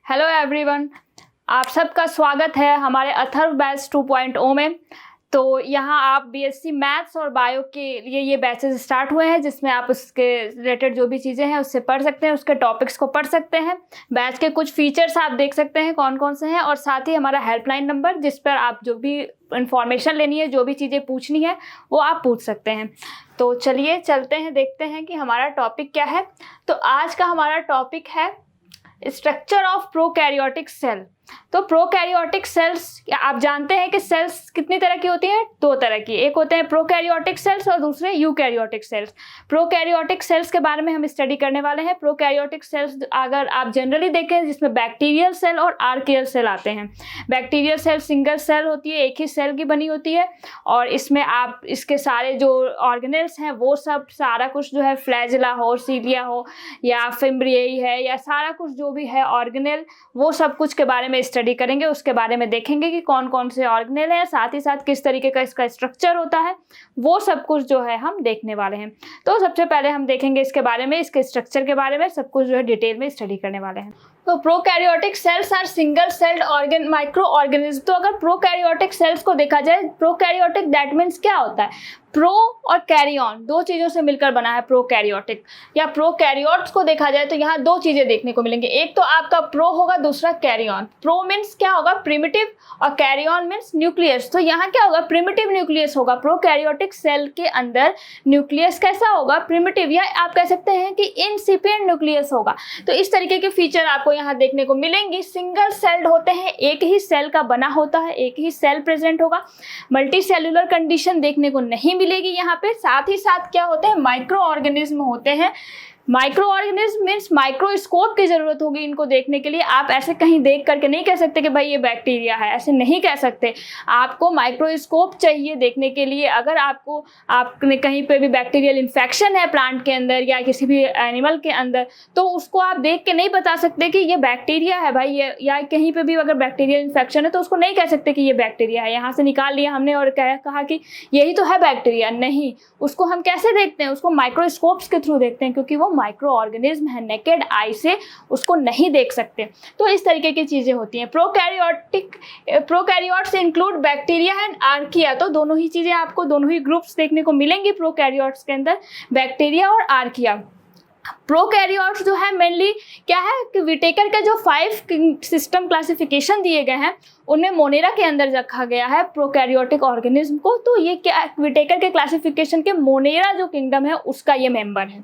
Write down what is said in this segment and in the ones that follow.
Hello everyone, आप सबका स्वागत है हमारे अथर्व बैच 2.0 में। तो यहाँ आप बीएससी मैथ्स और बायो के लिए ये बैचेस स्टार्ट हुए हैं, जिसमें आप उसके रिलेटेड जो भी चीज़ें हैं उससे पढ़ सकते हैं, उसके टॉपिक्स को पढ़ सकते हैं। बैच के कुछ फीचर्स आप देख सकते हैं कौन कौन से हैं, और साथ ही हमारा हेल्पलाइन नंबर जिस पर आप जो भी इंफॉर्मेशन लेनी है, जो भी चीज़ें पूछनी है वो आप पूछ सकते हैं। तो चलिए चलते हैं, देखते हैं कि हमारा टॉपिक क्या है। तो आज का हमारा टॉपिक है स्ट्रक्चर ऑफ प्रोकैरियोटिक सेल। तो प्रोकैरियोटिक सेल्स, आप जानते हैं कि सेल्स कितनी तरह की होती हैं? दो तरह की, एक होते हैं प्रोकैरियोटिक सेल्स और दूसरे यूकैरियोटिक सेल्स। प्रोकैरियोटिक सेल्स के बारे में हम स्टडी करने वाले हैं। प्रोकैरियोटिक सेल्स अगर आप जनरली देखें, जिसमें बैक्टीरियल सेल और आर्कियल सेल आते हैं। बैक्टीरियल सेल सिंगल सेल होती है, एक ही सेल की बनी होती है, और इसमें आप इसके सारे जो ऑर्गेनेल्स हैं वो सब सारा कुछ जो है, फ्लैजिला हो, सीलिया हो या फिम्ब्रियाई है, या सारा कुछ जो भी है ऑर्गेनेल, वो सब कुछ के बारे में स्टडी करेंगे। उसके बारे में देखेंगे कि कौन कौन से ऑर्गेनेल हैं, साथ ही साथ किस तरीके का इसका स्ट्रक्चर होता है, वो सब कुछ जो है हम देखने वाले हैं। तो सबसे पहले हम देखेंगे इसके बारे में, इसके स्ट्रक्चर के बारे में सब कुछ जो है डिटेल में स्टडी करने वाले हैं। तो prokaryotic cells are single celled micro organism. तो अगर प्रोकैरियोटिक सेल्स को देखा जाए, प्रोकैरियोटिक दैट मीन्स क्या होता है? प्रो और कैरियन दो चीज़ों से मिलकर बना है प्रोकैरियोटिक। या प्रोकैरियोट्स को देखा जाए तो यहाँ दो चीज़ें देखने को मिलेंगी, एक तो आपका प्रो होगा, दूसरा कैरियन। प्रो मीन्स क्या होगा? प्रिमिटिव, और कैरियन मीन्स न्यूक्लियस। तो यहाँ क्या होगा? प्रिमिटिव न्यूक्लियस होगा। प्रोकैरियोटिक सेल के अंदर न्यूक्लियस कैसा होगा? प्रिमिटिव, या आप कह सकते हैं कि इनसिपिएंट न्यूक्लियस होगा। तो इस तरीके के फीचर आपको यहाँ देखने को मिलेंगी। सिंगल सेल्ड होते हैं, एक ही सेल का बना होता है, एक ही सेल प्रेजेंट होगा। मल्टी सेल्यूलर कंडीशन देखने को नहीं मिलेगी यहाँ पे। साथ ही साथ क्या होते हैं? माइक्रो ऑर्गेनिज्म होते हैं। माइक्रो ऑर्गेनिज्म मीन्स माइक्रोस्कोप की जरूरत होगी इनको देखने के लिए। आप ऐसे कहीं देख करके नहीं कह सकते कि भाई ये बैक्टीरिया है, ऐसे नहीं कह सकते। आपको माइक्रोस्कोप चाहिए देखने के लिए। अगर आपने कहीं पे भी बैक्टीरियल इन्फेक्शन है प्लांट के अंदर या किसी भी एनिमल के अंदर, तो उसको आप देख के नहीं बता सकते कि ये बैक्टीरिया है भाई, ये, या कहीं पे भी अगर बैक्टीरियल इन्फेक्शन है तो उसको नहीं कह सकते कि ये बैक्टीरिया है। यहाँ से निकाल लिया हमने और कहा कि यही तो है बैक्टीरिया, नहीं। उसको हम कैसे देखते हैं? उसको माइक्रोस्कोप्स के थ्रू देखते हैं, क्योंकि वो माइक्रो ऑर्गेनिज्म है, नेकेड आई से उसको नहीं देख सकते। तो इस तरीके की चीजें होती हैं। Prokaryotes include bacteria and archaea. तो दोनों ही चीजें आपको, दोनों ही ग्रुप्स देखने को मिलेंगी प्रोकैरियोट्स के अंदर, बैक्टीरिया और आर्किया। प्रोकैरियोट्स जो है मेनली क्या है कि विटेकर के जो 5 सिस्टम क्लासिफिकेशन दिए गए हैं उनमें मोनेरा के अंदर रखा गया है प्रोकैरियोटिक ऑर्गेनिज्म को। तो ये क्या, विटेकर के क्लासिफिकेशन के मोनेरा जो किंगडम है उसका ये मेंबर है।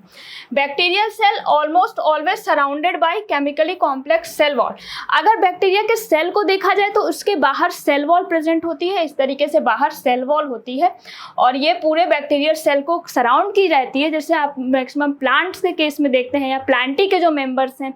Bacterial cell almost always surrounded by chemically complex cell wall. अगर बैक्टीरिया के सेल को देखा जाए तो उसके बाहर सेल वॉल प्रेजेंट होती है, इस तरीके से बाहर सेल वॉल होती है, और ये पूरे बैक्टीरियल सेल को सराउंड की रहती है। जैसे आप मैक्सिमम प्लांट्स के केस में देखते हैं, या प्लांटी के जो मेंबर्स हैं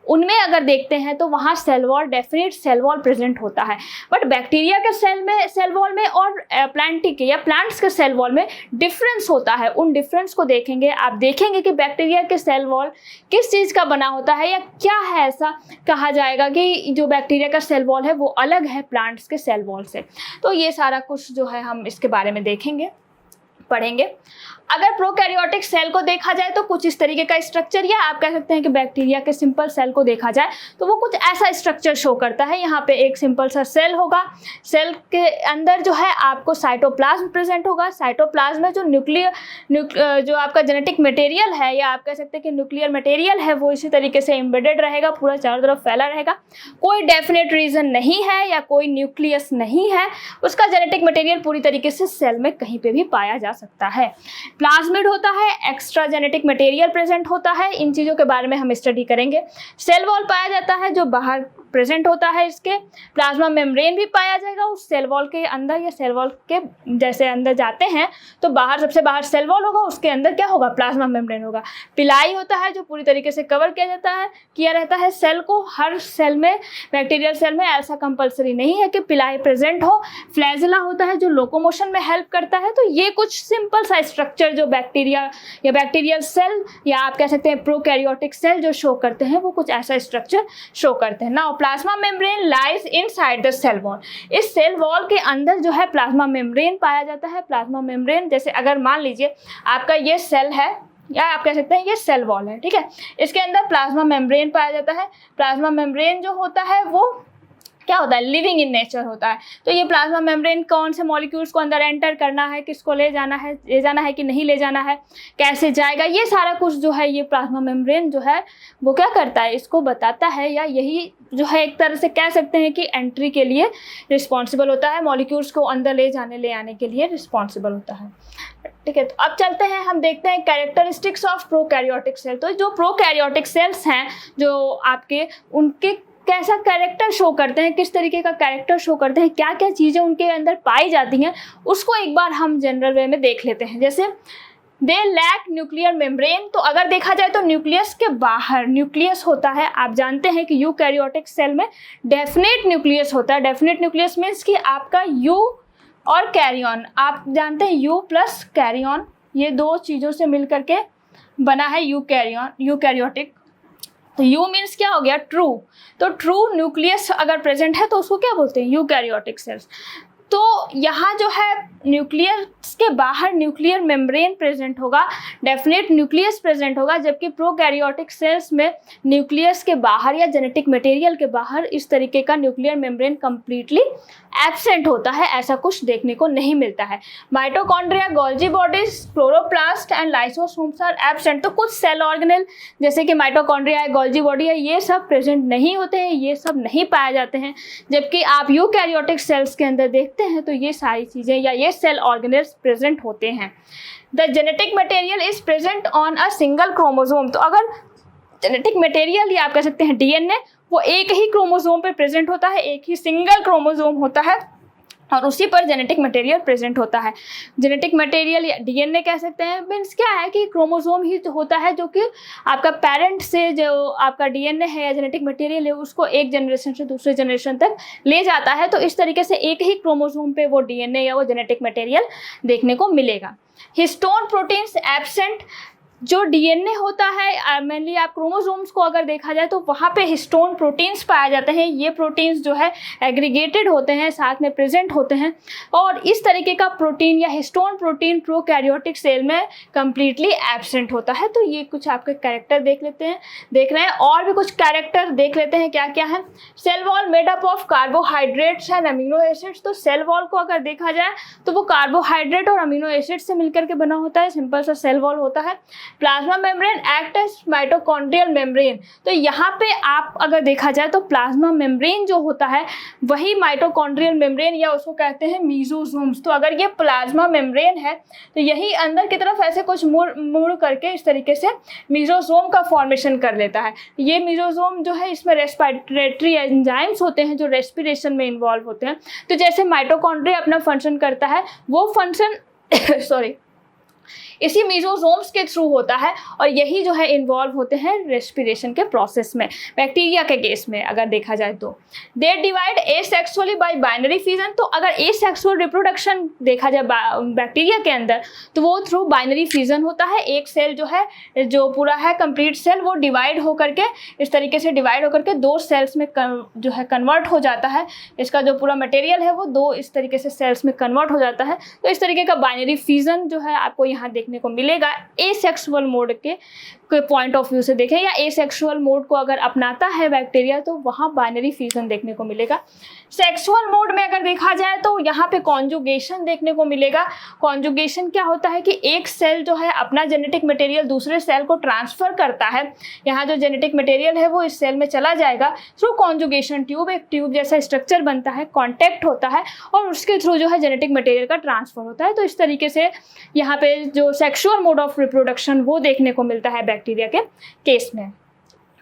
उनमें अगर देखते हैं तो वहाँ cell wall, definite cell wall present होता है। बट बैक्टीरिया के सेल वॉल में और प्लांटी के या प्लांट्स के सेल वॉल में डिफरेंस होता है। उन डिफरेंस को देखेंगे, आप देखेंगे कि बैक्टीरिया के सेल वॉल किस चीज़ का बना होता है, या क्या है ऐसा कहा जाएगा कि जो बैक्टीरिया का सेल वॉल है वो अलग है प्लांट्स के सेल वॉल से। तो ये सारा कुछ जो है हम इसके बारे में देखेंगे, पढ़ेंगे। अगर प्रोकैरियोटिक सेल को देखा जाए तो कुछ इस तरीके का स्ट्रक्चर, या आप कह सकते हैं कि बैक्टीरिया के सिंपल सेल को देखा जाए तो वो कुछ ऐसा स्ट्रक्चर शो करता है। यहाँ पे एक सिंपल सा सेल होगा, सेल के अंदर जो है आपको साइटोप्लाज्म प्रेजेंट होगा। साइटोप्लाज्म में जो जो आपका जेनेटिक मटेरियल है, या आप कह सकते हैं कि न्यूक्लियर मटेरियल है, वो इसी तरीके से एम्बेडेड रहेगा, पूरा चारों तरफ फैला रहेगा। कोई डेफिनेट रीजन नहीं है या कोई न्यूक्लियस नहीं है, उसका जेनेटिक मटेरियल पूरी तरीके से सेल में कहीं पे भी पाया जा सकता है। प्लाज्मिड होता है, एक्स्ट्रा जेनेटिक मटेरियल प्रेजेंट होता है, इन चीज़ों के बारे में हम स्टडी करेंगे। सेल वॉल पाया जाता है जो बाहर प्रेजेंट होता है, इसके प्लाज्मा मेम्ब्रेन भी पाया जाएगा उस सेल वॉल के अंदर, या सेल वॉल के जैसे अंदर जाते हैं तो बाहर, सबसे बाहर सेल वॉल होगा, उसके अंदर क्या होगा? प्लाज्मा मेम्ब्रेन होगा। पिलाई होता है जो पूरी तरीके से कवर किया रहता है सेल को। हर सेल में, बैक्टीरियल सेल में ऐसा कंपलसरी नहीं है कि पिलाई प्रेजेंट हो। फ्लैजिला होता है जो लोकोमोशन में हेल्प करता है। तो ये कुछ सिंपल सा स्ट्रक्चर जो बैक्टीरिया या बैक्टीरियल सेल, या आप कह सकते हैं प्रोकैरियोटिक सेल जो शो करते हैं, वो कुछ ऐसा स्ट्रक्चर शो करते हैं। Now plasma membrane lies inside the cell wall. इस सेल वॉल के अंदर जो है प्लाज्मा मेम्ब्रेन पाया जाता है। प्लाज्मा मेम्ब्रेन, जैसे अगर मान लीजिए आपका ये सेल है, या आप कह सकते हैं ये सेल वॉल है, ठीक है। इसके अंदर प्लाज्मा मेम्ब्रेन पाया जाता है। प्लाज्मा मेम्ब्रेन जो होता है वो क्या होता है, लिविंग इन नेचर होता है। तो ये प्लाज्मा मेम्ब्रेन कौन से मॉलिक्यूल्स को अंदर एंटर करना है, किसको ले जाना है कि नहीं ले जाना है, कैसे जाएगा, ये सारा कुछ जो है ये प्लाज्मा मेम्ब्रेन जो है वो क्या करता है, इसको बताता है, या यही जो है एक तरह से कह सकते हैं कि एंट्री के लिए रिस्पॉन्सिबल होता है, मॉलिक्यूल्स को अंदर ले आने के लिए रिस्पॉन्सिबल होता है, ठीक है। तो अब चलते हैं, हम देखते हैं कैरेक्टरिस्टिक्स ऑफ प्रोकैरियोटिक सेल। तो जो प्रोकैरियोटिक सेल्स हैं जो आपके, उनके कैसा कैरेक्टर शो करते हैं, किस तरीके का कैरेक्टर शो करते हैं, क्या क्या चीज़ें उनके अंदर पाई जाती हैं, उसको एक बार हम जनरल वे में देख लेते हैं। जैसे दे लैक न्यूक्लियर मेम्ब्रेन, तो अगर देखा जाए तो न्यूक्लियस के बाहर न्यूक्लियस होता है। आप जानते हैं कि यूकैरियोटिक सेल में डेफिनेट न्यूक्लियस होता है। डेफिनेट न्यूक्लियस मीन्स कि आपका यू और कैरियन, आप जानते हैं यू प्लस कैरियन, ये दो चीज़ों से मिल करके बना है यूकैरियोटिक। तो यू मीन्स क्या हो गया, ट्रू। तो ट्रू न्यूक्लियस अगर प्रेजेंट है तो उसको क्या बोलते हैं, यूकैरियोटिक सेल्स। तो यहाँ जो है न्यूक्लियस के बाहर न्यूक्लियर मेम्ब्रेन प्रेजेंट होगा, डेफिनेट न्यूक्लियस प्रेजेंट होगा, जबकि प्रोकैरियोटिक सेल्स में न्यूक्लियस के बाहर या जेनेटिक मटेरियल के बाहर इस तरीके का न्यूक्लियर मेम्ब्रेन कंप्लीटली एब्सेंट होता है, ऐसा कुछ देखने को नहीं मिलता है। Mitochondria, Golgi bodies, chloroplast and lysosomes are absent. तो कुछ सेल ऑर्गेनेल जैसे कि माइटोकॉन्ड्रिया है, गोल्जी बॉडी है, ये सब प्रेजेंट नहीं होते हैं, ये सब नहीं पाए जाते हैं। जबकि आप यूकैरियोटिक सेल्स के अंदर देखते हैं तो ये सारी चीज़ें या ये सेल ऑर्गेनेल्स प्रेजेंट होते हैं। The genetic material is present on a single chromosome. तो अगर जेनेटिक मटेरियल या आप कह सकते हैं डीएनए, वो एक ही क्रोमोसोम पे प्रेजेंट होता है, एक ही सिंगल क्रोमोसोम होता है और उसी पर जेनेटिक मटेरियल प्रेजेंट होता है। जेनेटिक मटेरियल या डीएनए कह सकते हैं, मीन्स क्या है कि क्रोमोसोम ही होता है जो कि आपका पेरेंट से जो आपका डीएनए है या जेनेटिक मटेरियल है उसको एक जनरेशन से दूसरे जनरेशन तक ले जाता है। तो इस तरीके से एक ही क्रोमोसोम पे वो डीएनए या वो जेनेटिक मटेरियल देखने को मिलेगा। Histone proteins absent. जो डीएनए होता है मेनली आप क्रोमोसोम्स को अगर देखा जाए तो वहाँ पे हिस्टोन प्रोटीन्स पाए जाते हैं। ये प्रोटीन्स जो है एग्रीगेटेड होते हैं, साथ में प्रेजेंट होते हैं, और इस तरीके का प्रोटीन या हिस्टोन प्रोटीन प्रोकैरियोटिक सेल में कम्प्लीटली एब्सेंट होता है। तो ये कुछ आपके कैरेक्टर देख रहे हैं। और भी कुछ कैरेक्टर देख लेते हैं क्या क्या है। Cell wall made up of carbohydrates and amino acids. तो सेल वॉल को अगर देखा जाए तो वो कार्बोहाइड्रेट और अमीनो एसिड से मिलकर के बना होता है, सिंपल सा सेल वॉल होता है। Plasma membrane act as mitochondrial membrane. तो यहाँ पे आप अगर देखा जाए तो प्लाज्मा मेम्ब्रेन जो होता है वही माइटोकॉन्ड्रियल मेम्ब्रेन या उसको कहते हैं मीजोसोम्स। तो अगर ये प्लाज्मा मेम्ब्रेन है तो यही अंदर की तरफ ऐसे कुछ मुड़ करके इस तरीके से मीजोसोम का फॉर्मेशन कर लेता है। ये मीजोसोम जो है इसमें रेस्पिरेटरी एंजाइम्स होते हैं जो रेस्पिरेशन में इन्वॉल्व होते हैं। तो जैसे माइटोकॉन्ड्रिया अपना फंक्शन करता है वो फंक्शन इसी मीजोसोम्स के थ्रू होता है, और यही जो है इन्वॉल्व होते हैं रेस्पिरेशन के प्रोसेस में। बैक्टीरिया के केस में अगर देखा जाए तो they divide asexually bye binary fission. तो अगर एसेक्सुअल रिप्रोडक्शन देखा जाए बैक्टीरिया के अंदर तो वो थ्रू बाइनरी फिजन होता है। एक सेल जो है जो पूरा है कंप्लीट सेल वो डिवाइड होकर के इस तरीके से डिवाइड होकर के दो सेल्स में जो है कन्वर्ट हो जाता है। इसका जो पूरा मटेरियल है वो दो इस तरीके से सेल्स में कन्वर्ट हो जाता है। तो इस तरीके का बाइनरी फिजन जो है आपको यहाँ देखने को मिलेगा। एसेक्सुअल मोड के पॉइंट ऑफ व्यू से देखें या एसेक्सुअल मोड को अगर अपनाता है बैक्टीरिया तो वहाँ बाइनरी फ्यूजन देखने को मिलेगा। सेक्सुअल मोड में अगर देखा जाए तो यहाँ पे कॉन्जुगेशन देखने को मिलेगा। कॉन्जुगेशन क्या होता है कि एक सेल जो है अपना जेनेटिक मटेरियल दूसरे सेल को ट्रांसफर करता है। यहाँ जो जेनेटिक मटेरियल है वो इस सेल में चला जाएगा थ्रू कॉन्जुगेशन ट्यूब। एक ट्यूब जैसा स्ट्रक्चर बनता है, कॉन्टैक्ट होता है और उसके थ्रू जो है जेनेटिक मटेरियल का ट्रांसफर होता है। तो इस तरीके से यहाँ पे जो सेक्सुअल मोड ऑफ रिप्रोडक्शन वो देखने को मिलता है बैक्टीरिया के केस में।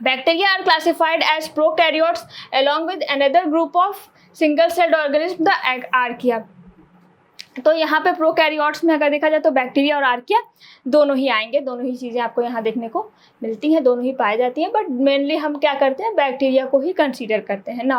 Bacteria are classified as prokaryotes along with another group of single-celled organisms, the archaea। तो यहाँ पे प्रोकैरियोट्स में अगर देखा जाए तो बैक्टीरिया और आर्किया दोनों ही आएंगे। दोनों ही चीज़ें आपको यहाँ देखने को मिलती हैं, दोनों ही पाई जाती हैं, बट मेनली हम क्या करते हैं बैक्टीरिया को ही कंसीडर करते हैं ना।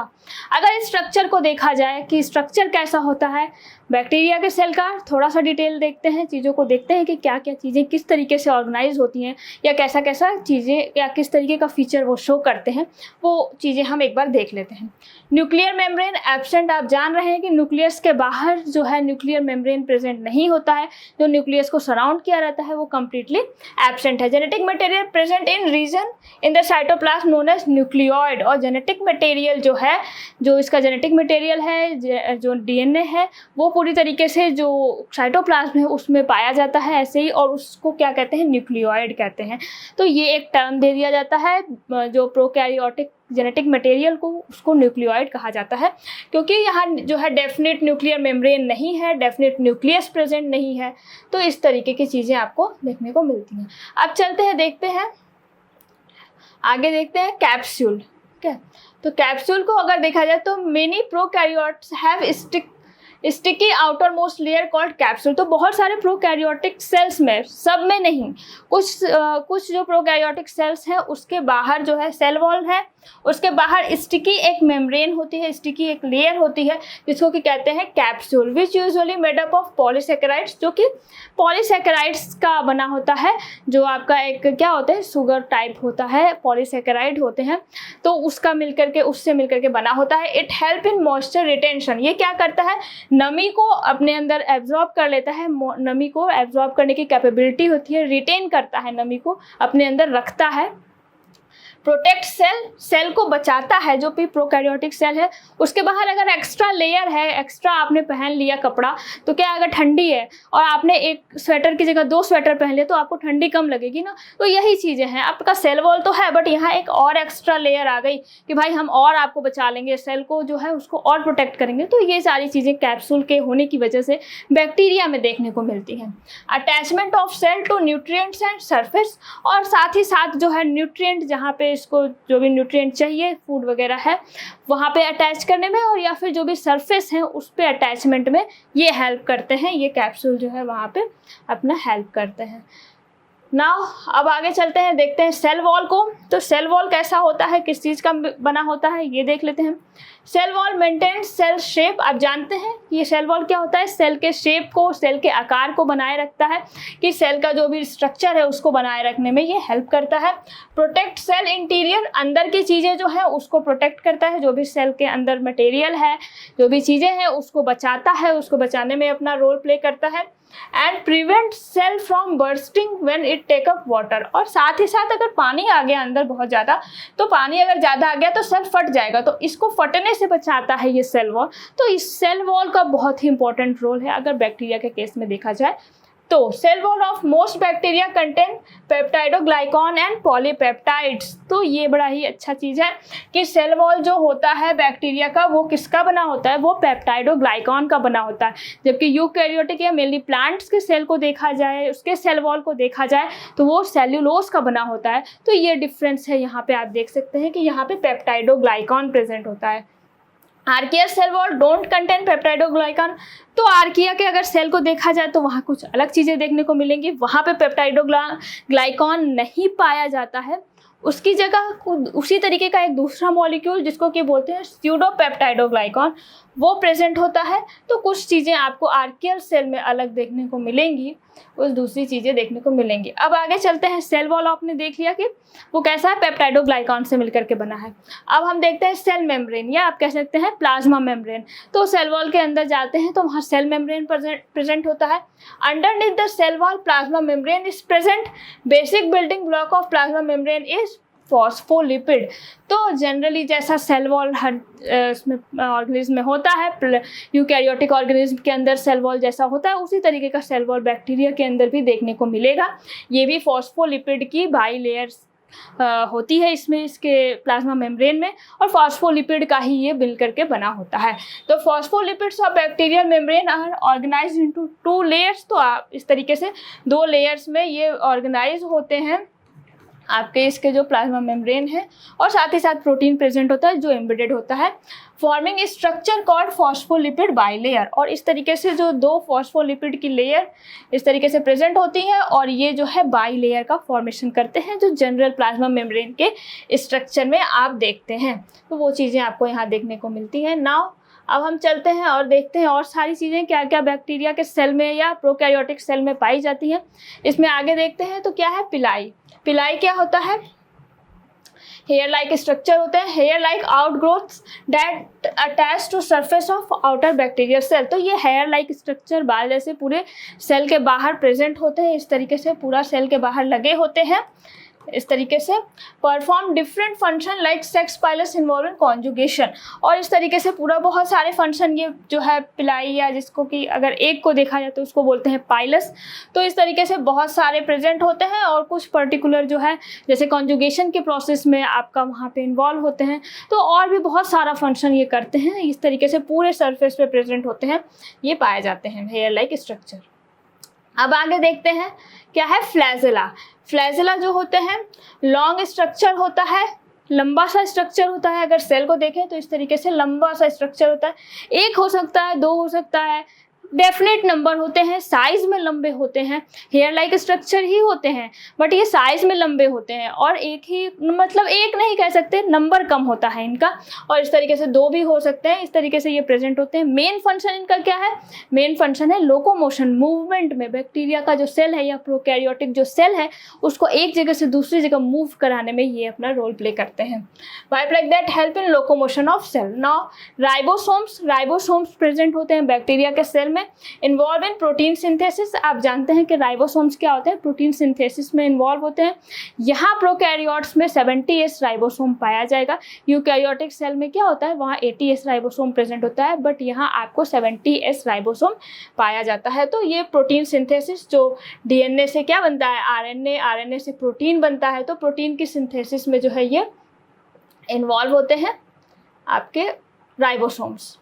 अगर इस स्ट्रक्चर को देखा जाए कि स्ट्रक्चर कैसा होता है बैक्टीरिया के सेल का, थोड़ा सा डिटेल देखते हैं, चीज़ों को देखते हैं कि क्या क्या चीज़ें किस तरीके से ऑर्गेनाइज होती हैं या कैसा कैसा चीज़ें या किस तरीके का फीचर वो शो करते हैं, वो चीज़ें हम एक बार देख लेते हैं। Nuclear membrane absent. आप जान रहे हैं कि न्यूक्लियस के बाहर जो है न्यूक्लियर मेम्ब्रेन प्रेजेंट नहीं होता है, जो न्यूक्लियस को सराउंड किया रहता है वो कम्प्लीटली एब्सेंट है। Genetic material present in region in the cytoplasm known as nucleoid. और जेनेटिक मटेरियल जो है, जो इसका जेनेटिक मटेरियल है, जो डीएनए है, वो पूरी तरीके से जो साइटोप्लाज्म है उसमें पाया जाता है ऐसे ही, और उसको क्या कहते हैं, न्यूक्लियोइड कहते हैं। तो ये एक टर्म दे दिया जाता है जो प्रोकैरियोटिक जेनेटिक मटेरियल को, उसको न्यूक्लियोइड कहा जाता है, क्योंकि यहाँ जो है डेफिनेट न्यूक्लियर मेम्ब्रेन नहीं है, डेफिनेट न्यूक्लियस प्रेजेंट नहीं है। तो इस तरीके की चीज़ें आपको देखने को मिलती हैं। अब चलते हैं, देखते हैं आगे, देखते हैं कैप्सूल। ठीक है, तो कैप्सूल को अगर देखा जाए तो many prokaryotes have sticky outer most layer called capsule. तो बहुत सारे प्रोकैरियोटिक सेल्स में, सब में नहीं, कुछ जो प्रोकैरियोटिक सेल्स हैं उसके बाहर जो है सेल वॉल है, उसके बाहर स्टिकी एक मेम्ब्रेन होती है, स्टिकी एक लेयर होती है जिसको कि कहते हैं capsule, which usually made up of polysaccharides, जो कि पॉलीसेकेराइड्स का बना होता है। जो आपका एक क्या होता है, शुगर टाइप होता है, पॉलीसेकेराइड होते हैं, तो उससे मिलकर के बना होता है। It help in moisture retention. ये क्या करता है, नमी को अपने अंदर एब्जॉर्ब कर लेता है, नमी को एब्जॉर्ब करने की कैपेबिलिटी होती है, रिटेन करता है, नमी को अपने अंदर रखता है। प्रोटेक्ट सेल को बचाता है, जो भी प्रोकैरियोटिक सेल है उसके बाहर अगर एक्स्ट्रा लेयर है, एक्स्ट्रा आपने पहन लिया कपड़ा, तो क्या अगर ठंडी है और आपने एक स्वेटर की जगह 2 स्वेटर पहन लिए तो आपको ठंडी कम लगेगी ना। तो यही चीज़ें हैं, आपका सेल वॉल तो है बट यहाँ एक और एक्स्ट्रा लेयर आ गई कि भाई हम और आपको बचा लेंगे, सेल को जो है उसको और प्रोटेक्ट करेंगे। तो ये सारी चीज़ें कैप्सूल के होने की वजह से बैक्टीरिया में देखने को मिलती हैं। Attachment of cell to nutrients and surface, और साथ ही साथ जो है न्यूट्रिएंट, जहाँ पे इसको जो भी न्यूट्रिएंट चाहिए, फूड वगैरह है, वहाँ पे अटैच करने में, और या फिर जो भी सरफेस है उस पे अटैचमेंट में ये हेल्प करते हैं। ये कैप्सूल जो है वहाँ पे अपना हेल्प करते हैं। नाउ अब आगे चलते हैं, देखते हैं सेल वॉल को। तो सेल वॉल कैसा होता है, किस चीज़ का बना होता है, ये देख लेते हैं। Cell wall maintain cell shape. आप जानते हैं ये सेल वॉल क्या होता है, सेल के शेप को, सेल के आकार को बनाए रखता है, कि सेल का जो भी स्ट्रक्चर है उसको बनाए रखने में ये हेल्प करता है। प्रोटेक्ट सेल इंटीरियर, अंदर की चीज़ें जो है उसको प्रोटेक्ट करता है, जो भी सेल के अंदर मटेरियल है, जो भी चीज़ें हैं उसको बचाता है, उसको बचाने में अपना रोल प्ले करता है। And prevent cell from bursting when it take up water, और साथ ही साथ अगर पानी आ गया अंदर बहुत ज़्यादा, तो पानी अगर ज़्यादा आ गया तो सेल फट जाएगा, तो इसको फटने से बचाता है ये सेल वॉल। तो इस सेल वॉल का बहुत ही इंपॉर्टेंट रोल है अगर बैक्टीरिया के केस में देखा जाए तो। Cell wall of most bacteria contain peptidoglycan and polypeptides. तो ये बड़ा ही अच्छा चीज़ है कि सेल वॉल जो होता है बैक्टीरिया का, वो किसका बना होता है, वो पेप्टाइडोग्लाइकॉन का बना होता है। जबकि यूकैरियोटिक या मेनली प्लांट्स के सेल को देखा जाए, उसके सेल वॉल को देखा जाए तो वो सेल्यूलोज का बना होता है। तो ये डिफरेंस है, यहाँ पे आप देख सकते हैं कि यहाँ पे पेप्टाइडोग्लाइकॉन प्रेजेंट होता है। Archaea cell wall don't contain peptidoglycan. तो आर्किया के अगर सेल को देखा जाए तो वहाँ कुछ अलग चीज़ें देखने को मिलेंगी, वहाँ पे पेप्टाइडोग्लाइकॉन नहीं पाया जाता है। उसकी जगह उसी तरीके का एक दूसरा मॉलिक्यूल जिसको कि बोलते हैं स्यूडोपेप्टाइडोग्लाइकॉन, वो प्रेजेंट होता है। तो कुछ चीज़ें आपको आर्कियल सेल में अलग देखने को मिलेंगी, उस दूसरी चीज़ें देखने को मिलेंगी। अब आगे चलते हैं, सेल वॉल आपने देख लिया कि वो कैसा है, पेप्टाइडोग्लाइकॉन से मिलकर के बना है। अब हम देखते हैं सेल मेम्ब्रेन, या आप कह सकते हैं प्लाज्मा मेम्ब्रेन। तो सेल वॉल के अंदर जाते हैं तो वहाँ सेल मेम्ब्रेन प्रेजेंट होता है। Underneath the cell wall plasma membrane is present. Basic building block of plasma membrane is phospholipid. तो जनरली जैसा सेल वॉल हर इसमें ऑर्गेनिज्म में होता है, यूकैरियोटिक ऑर्गेनिज्म के अंदर सेल वॉल जैसा होता है, उसी तरीके का सेल वॉल बैक्टीरिया के अंदर भी देखने को मिलेगा। ये भी फॉस्फोलिपिड की बाई लेयर्स होती है इसमें, इसके प्लाज्मा मेम्ब्रेन में, और फॉस्फोलिपिड का ही ये मिल करके बना होता है। तो phospholipids of bacterial membrane are organized into 2 layers. तो आप इस तरीके से 2 लेयर्स में ये ऑर्गेनाइज होते हैं आपके इसके जो प्लाज्मा मेम्ब्रेन है, और साथ ही साथ प्रोटीन प्रेजेंट होता है जो एम्बेडेड होता है, forming structure called phospholipid bilayer. और इस तरीके से जो 2 फॉस्फोलिपिड की लेयर इस तरीके से प्रेजेंट होती है, और ये जो है बाइलेयर का फॉर्मेशन करते हैं, जो जनरल प्लाज्मा मेम्ब्रेन के स्ट्रक्चर में आप देखते हैं। तो वो चीज़ें आपको यहाँ देखने को मिलती हैं। नाउ अब हम चलते हैं और देखते हैं और सारी चीज़ें क्या क्या बैक्टीरिया के सेल में या प्रोकैरियोटिक सेल में पाई जाती हैं। इसमें आगे देखते हैं तो क्या है, पिलाई। पिलाई क्या होता है, हेयर लाइक स्ट्रक्चर होते हैं, hair like outgrowths that attach to surface of outer bacterial cell. तो ये हेयर लाइक स्ट्रक्चर बाल जैसे पूरे सेल के बाहर प्रेजेंट होते हैं, इस तरीके से पूरा सेल के बाहर लगे होते हैं। इस तरीके से perform different function like sex pilus involving conjugation, और इस तरीके से पूरा बहुत सारे फंक्शन ये जो है पिलाई, या जिसको कि अगर एक को देखा जाए तो उसको बोलते हैं पाइलस। तो इस तरीके से बहुत सारे प्रेजेंट होते हैं, और कुछ पर्टिकुलर जो है जैसे कॉन्जुगेशन के प्रोसेस में आपका वहाँ पे इन्वॉल्व होते हैं, तो और भी बहुत सारा फंक्शन ये करते हैं। इस तरीके से पूरे सरफेस पे प्रेजेंट होते हैं, ये पाए जाते हैं हेयर लाइक स्ट्रक्चर। अब आगे देखते हैं क्या है फ्लैजेला। फ्लैजेला जो होते हैं लॉन्ग स्ट्रक्चर होता है, लंबा सा स्ट्रक्चर होता है। अगर सेल को देखें तो इस तरीके से लंबा सा स्ट्रक्चर होता है, एक हो सकता है, दो हो सकता है, डेफिनेट नंबर होते हैं, साइज में लंबे होते हैं, हेयर लाइक स्ट्रक्चर ही होते हैं बट ये साइज में लंबे होते हैं, और एक ही मतलब एक नहीं कह सकते, नंबर कम होता है इनका, और इस तरीके से दो भी हो सकते हैं। इस तरीके से ये प्रेजेंट होते हैं। मेन फंक्शन इनका क्या है? मेन फंक्शन है लोकोमोशन, मूवमेंट में। बैक्टीरिया का जो सेल है या प्रोकैरियोटिक जो सेल है उसको एक जगह से दूसरी जगह मूव कराने में ये अपना रोल प्ले करते हैं। Wipe like that help in locomotion of cell. Now ribosomes present होते हैं बैक्टीरिया के सेल में, इन्वॉल्व इन प्रोटीन सिंथेसिस। आप जानते हैं कि राइबोसोम्स क्या होते हैं? प्रोटीन सिंथेसिस में इन्वॉल्व होते हैं। यहाँ प्रोकैरियोट्स में 70S राइबोसोम पाया जाएगा। यूकैरियोटिक सेल में क्या होता है? वहाँ 80S राइबोसोम प्रेजेंट होता है, बट यहाँ आपको 70S राइबोसोम पाया जाता है। तो ये प्रोटीन सिंथेसिस, जो DNA से क्या बनता है? RNA से प्रोटीन बनता है, तो प्रोटीन की सिंथेसिस में जो है ये इन्वॉल्व होते हैं आपके राइबोसोम्स।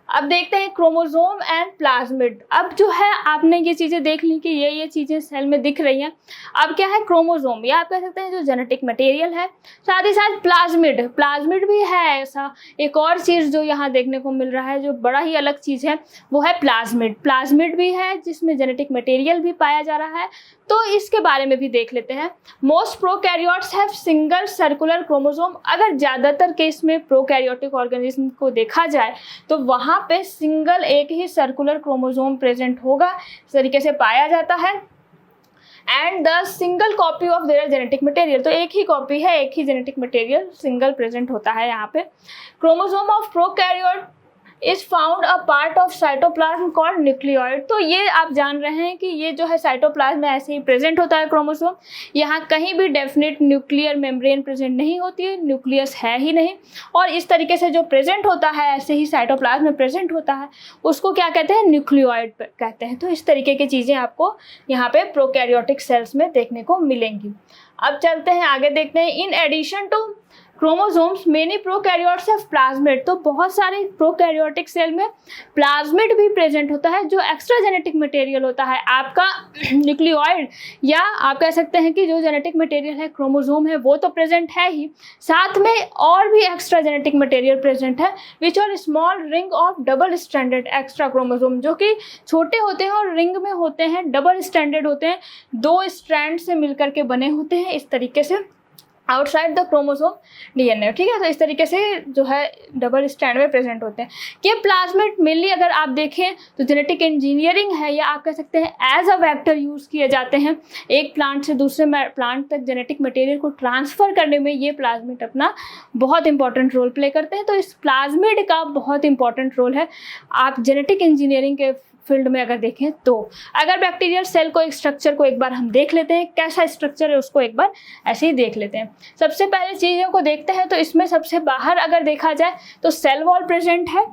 अब देखते हैं क्रोमोसोम एंड प्लाज्मिड। अब जो है आपने ये चीज़ें देख ली कि ये चीज़ें सेल में दिख रही हैं। अब क्या है? क्रोमोसोम, या आप कह सकते हैं जो जेनेटिक मटेरियल है, साथ ही साथ प्लाज्मिड भी है। ऐसा एक और चीज़ जो यहाँ देखने को मिल रहा है जो बड़ा ही अलग चीज़ है, वो है प्लाज्मिड भी है जिसमें जेनेटिक मटेरियल भी पाया जा रहा है, तो इसके बारे में भी देख लेते हैं। Most prokaryotes have single circular chromosome. अगर ज़्यादातर केस में प्रोकैरियोटिक ऑर्गेनिज्म को देखा जाए तो वहाँ पे सिंगल एक ही सर्कुलर क्रोमोसोम प्रेजेंट होगा, इस तरीके से पाया जाता है। And the single copy of their genetic material, तो एक ही कॉपी है, एक ही जेनेटिक मटेरियल सिंगल प्रेजेंट होता है यहाँ पे। Chromosome of prokaryote is found a part of cytoplasm called nucleoid. तो ये आप जान रहे हैं कि ये जो है साइटोप्लाज्म में ऐसे ही प्रेजेंट होता है क्रोमोसोम। यहाँ कहीं भी डेफिनेट न्यूक्लियर मेम्ब्रेन प्रेजेंट नहीं होती है, न्यूक्लियस है ही नहीं, और इस तरीके से जो प्रेजेंट होता है ऐसे ही साइटोप्लाज्म में प्रेजेंट होता है, उसको क्या कहते हैं? न्यूक्लियोइड कहते हैं। तो इस तरीके की चीज़ें आपको यहाँ पे प्रोकैरियोटिक सेल्स में देखने को मिलेंगी। अब चलते हैं आगे, देखते हैं in addition to chromosomes many prokaryotes have plasmid. तो बहुत सारे प्रोकैरियोटिक सेल में प्लाज्मिड भी प्रेजेंट होता है, जो एक्स्ट्रा जेनेटिक मटेरियल होता है आपका न्यूक्लियोइड, या आप कह सकते हैं कि जो जेनेटिक मटेरियल है क्रोमोसोम है वो तो प्रेजेंट है ही, साथ में और भी एक्स्ट्रा जेनेटिक मटेरियल प्रेजेंट है, which are small ring of double stranded extra chromosome, जो कि छोटे होते हैं और रिंग में होते हैं, डबल स्ट्रैंडेड होते हैं, 2 स्ट्रैंड से मिलकर के बने होते हैं इस तरीके से आउटसाइड द क्रोमोसोम DNA। ठीक है, तो इस तरीके से जो है डबल स्ट्रैंड में प्रेजेंट होते हैं। ये प्लाज्मिड मेनली अगर आप देखें तो जेनेटिक इंजीनियरिंग है, या आप कह सकते हैं एज अ वेक्टर यूज़ किए जाते हैं। एक प्लांट से दूसरे प्लांट तक जेनेटिक मटेरियल को ट्रांसफ़र करने में ये प्लाज्मिड अपना बहुत इंपॉर्टेंट रोल प्ले करते हैं। तो इस प्लाज्मिड का बहुत इंपॉर्टेंट रोल है आप जेनेटिक इंजीनियरिंग के फील्ड में अगर देखें तो। अगर बैक्टीरियल सेल को, एक स्ट्रक्चर को एक बार हम देख लेते हैं, कैसा स्ट्रक्चर है उसको एक बार ऐसे ही देख लेते हैं। सबसे पहले चीज़ों को देखते हैं, तो इसमें सबसे बाहर अगर देखा जाए तो सेल वॉल प्रेजेंट है,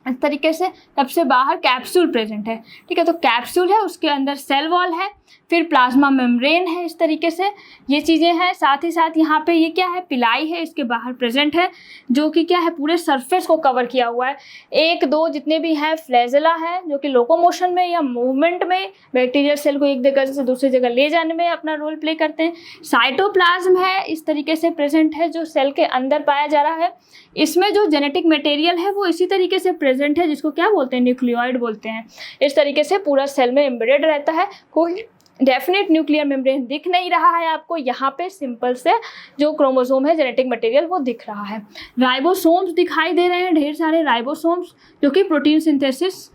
इस तरीके से सबसे बाहर कैप्सूल प्रेजेंट है। ठीक है, तो कैप्सूल है, उसके अंदर सेल वॉल है, फिर प्लाज्मा मेम्ब्रेन है, इस तरीके से ये चीज़ें हैं। साथ ही साथ यहाँ पे ये क्या है? पिलाई है, इसके बाहर प्रेजेंट है, जो कि क्या है? पूरे सरफेस को कवर किया हुआ है। 1, 2 जितने भी हैं, फ्लैजेला है जो कि लोकोमोशन में या मूवमेंट में बैक्टीरियल सेल को एक जगह से दूसरी जगह ले जाने में अपना रोल प्ले करते हैं। साइटोप्लाज्म है, इस तरीके से प्रेजेंट है, जो सेल के अंदर पाया जा रहा है। इसमें जो जेनेटिक मटेरियल है वो इसी तरीके से प्रेजेंट है, जिसको क्या बोलते हैं? न्यूक्लियोइड बोलते हैं। इस तरीके से पूरा सेल में एम्बेडेड रहता है, कोई डेफिनेट न्यूक्लियर मेम्ब्रेन दिख नहीं रहा है आपको। यहाँ पे सिंपल से जो क्रोमोसोम है, जेनेटिक मटेरियल, वो दिख रहा है। राइबोसोम्स दिखाई दे रहे हैं, ढेर सारे राइबोसोम्स जो कि प्रोटीन सिंथेसिस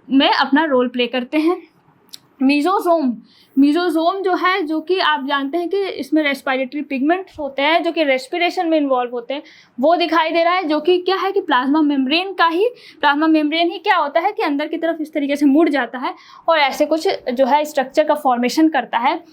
में अपना रोल प्ले करते हैं। मीजोजोम जो है, जो कि आप जानते हैं कि इसमें रेस्पिरेटरी पिगमेंट्स होते हैं जो कि रेस्पिरेशन में इन्वॉल्व होते हैं, वो दिखाई दे रहा है, जो कि क्या है कि प्लाज्मा मेम्ब्रेन ही क्या होता है कि अंदर की तरफ इस तरीके से मुड़ जाता है और ऐसे कुछ जो है स्ट्रक्चर का फॉर्मेशन करता है।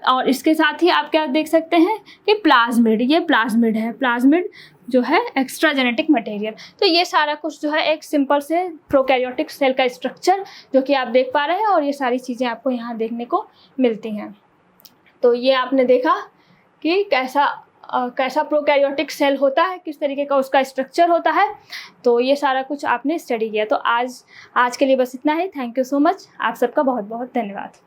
और इसके साथ ही आप क्या देख सकते हैं कि प्लाज्मिड जो है एक्स्ट्रा जेनेटिक मटेरियल। तो ये सारा कुछ जो है एक सिंपल से प्रोकैरियोटिक सेल का स्ट्रक्चर जो कि आप देख पा रहे हैं, और ये सारी चीज़ें आपको यहाँ देखने को मिलती हैं। तो ये आपने देखा कि कैसा प्रोकैरियोटिक सेल होता है, किस तरीके का उसका स्ट्रक्चर होता है। तो ये सारा कुछ आपने स्टडी किया। तो आज के लिए बस इतना ही। Thank you so much. आप सबका बहुत बहुत धन्यवाद।